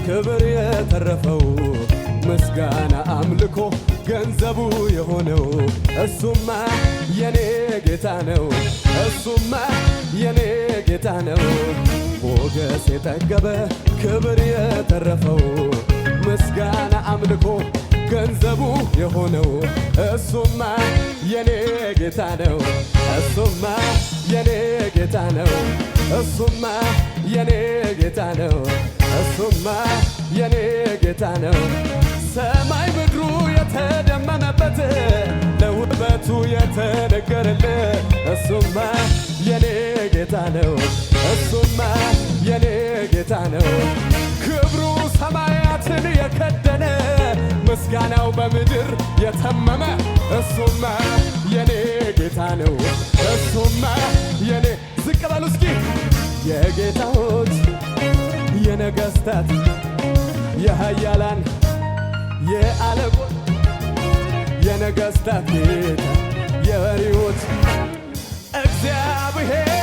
ክብር የተረፈው ምስጋና አምልኮ ገንዘቡ የሆነው እሱማ የኔ ጌታ ነው። እሱማ የኔ ጌታ ነው። ሞገስ የጠገበ ክብር የተረፈው ምስጋና አምልኮ ገንዘቡ የሆነው እሱማ የኔ ጌታ ነው። እሱማ የኔ ጌታ ነው። እሱማ የኔ ጌታ ነው። እሱማ የኔ ጌታ ነው። ሰማይ ምድሩ የተደመመበት ለውበቱ የተነገረለት እሱማ የኔ ጌታ ነው። እሱማ የኔ ጌታ ነው። ክብሩ ሰማያትን የከደነ ምስጋናው በምድር የተመመ እሱማ የኔ ጌታ ነው። እሱማ የኔ ዝቅ በሉ እስኪ የጌታዎች የነገሥታት የኃያላን የዓለቆች የነገሥታት ጌታ የመሪዎች እግዚአብሔር